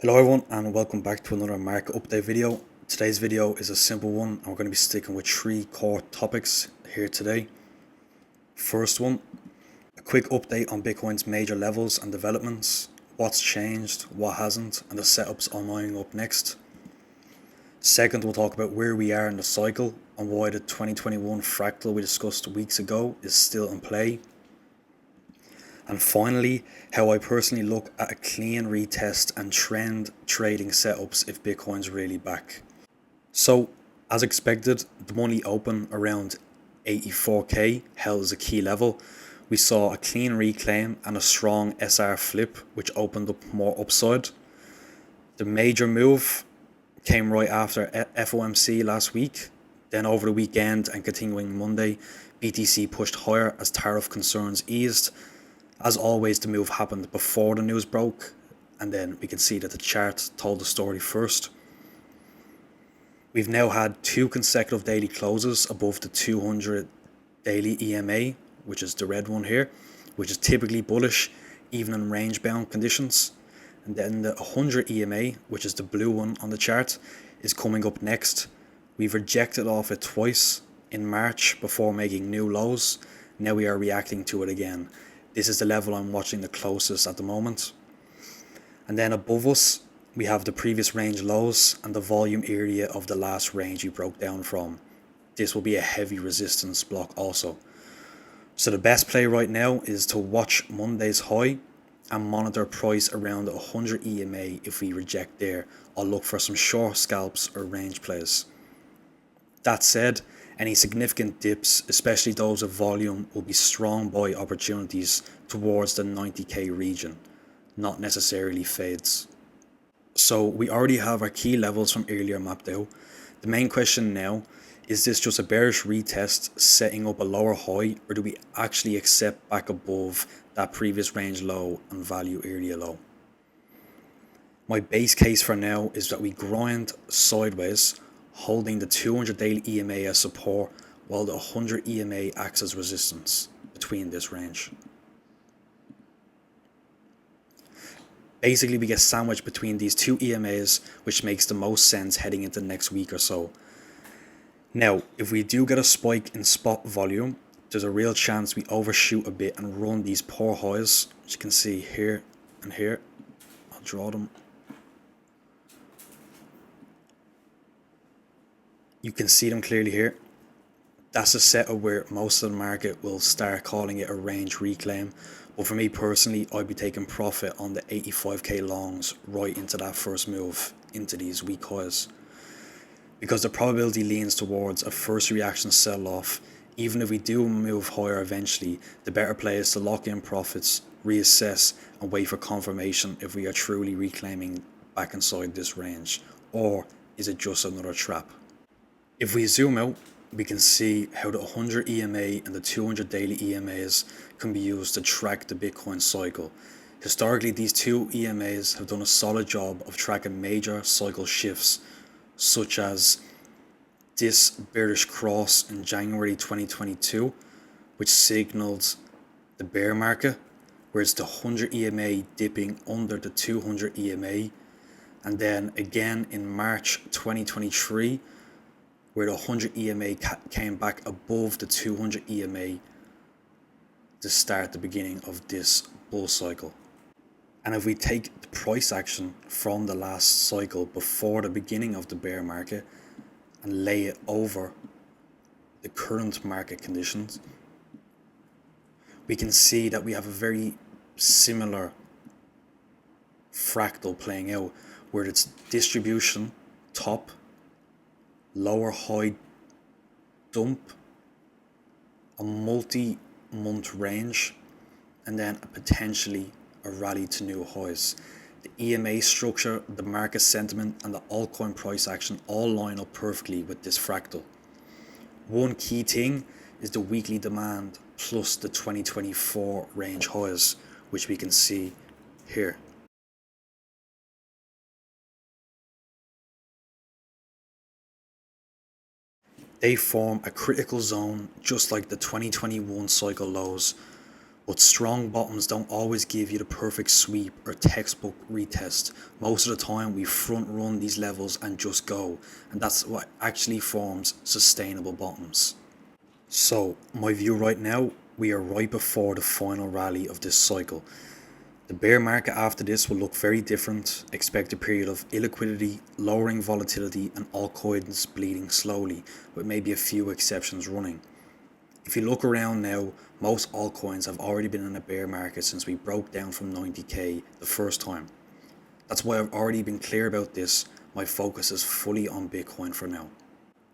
Hello everyone and welcome back to another market update video. Today's video is a simple one and we're going to be sticking with three core topics here today. First one, a quick update on Bitcoin's major levels and developments, what's changed, what hasn't, and the setups I'm lining up next. Second, we'll talk about where we are in the cycle and why the 2021 fractal we discussed weeks ago is still in play. And finally, how I personally look at a clean retest and trend trading setups if Bitcoin's really back. So, as expected, the monthly open around 84k held as a key level. We saw a clean reclaim and a strong SR flip, which opened up more upside. The major move came right after FOMC last week. Then over the weekend and continuing Monday, BTC pushed higher as tariff concerns eased. As always, the move happened before the news broke, and then we can see that the chart told the story first. We've now had two consecutive daily closes above the 200 daily EMA, which is the red one here, which is typically bullish even in range bound conditions. And then the 100 EMA, which is the blue one on the chart, is coming up next. We've rejected off it twice in March before making new lows. Now we are reacting to it again. This is the level I'm watching the closest at the moment. And then above us, we have the previous range lows and the volume area of the last range we broke down from. This will be a heavy resistance block also. So the best play right now is to watch Monday's high and monitor price around 100 EMA. If we reject there, I'll look for some short scalps or range plays. That said, any significant dips, especially those of volume, will be strong buy opportunities towards the 90k region, not necessarily fades. So we already have our key levels from earlier mapped out. The main question now, is this just a bearish retest setting up a lower high, or do we actually accept back above that previous range low and value area low? My base case for now is that we grind sideways, holding the 200 daily EMA as support while the 100 EMA acts as resistance between this range. Basically, we get sandwiched between these two EMAs, which makes the most sense heading into next week or so. Now, if we do get a spike in spot volume, there's a real chance we overshoot a bit and run these poor highs, which you can see here and here. I'll draw them. You can see them clearly here. That's a setup where most of the market will start calling it a range reclaim. But for me personally, I'd be taking profit on the 85k longs right into that first move into these weak highs. Because the probability leans towards a first reaction sell-off. Even if we do move higher eventually, the better play is to lock in profits, reassess, and wait for confirmation if we are truly reclaiming back inside this range. Or is it just another trap? If we zoom out, we can see how the 100 EMA and the 200 daily EMAs can be used to track the Bitcoin cycle. Historically, these two EMAs have done a solid job of tracking major cycle shifts, such as this bearish cross in January 2022, which signaled the bear market, whereas the 100 EMA dipping under the 200 EMA, and then again in March 2023, where the 100 EMA came back above the 200 EMA to start the beginning of this bull cycle. And if we take the price action from the last cycle before the beginning of the bear market and lay it over the current market conditions, we can see that we have a very similar fractal playing out, where it's distribution, top, lower high dump, a multi-month range, and then potentially a rally to new highs. The EMA structure, the market sentiment, and the altcoin price action all line up perfectly with this fractal. One key thing is the weekly demand plus the 2024 range highs, which we can see here. They form a critical zone just like the 2021 cycle lows, But strong bottoms don't always give you the perfect sweep or textbook retest. Most of the time we front run these levels and just go, and that's what actually forms sustainable bottoms. So my view right now, we are right before the final rally of this cycle. The bear market after this will look very different. Expect a period of illiquidity, lowering volatility, and altcoins bleeding slowly, with maybe a few exceptions running. If you look around now, most altcoins have already been in a bear market since we broke down from 90k the first time. That's why I've already been clear about this. My focus is fully on Bitcoin for now.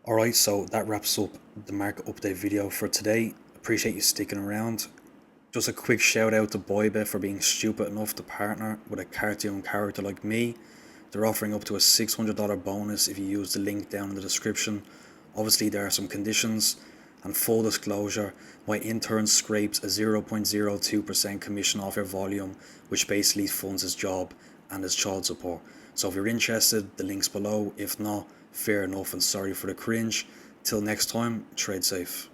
Alright, so that wraps up the market update video for today. Appreciate you sticking around. Just a quick shout out to Bybit for being stupid enough to partner with a cartoon character like me. They're offering up to a $600 bonus if you use the link down in the description. Obviously there are some conditions, and full disclosure, my intern scrapes a 0.02% commission off your volume, which basically funds his job and his child support. So if you're interested, the link's below. If not, fair enough and sorry for the cringe. Till next time, trade safe.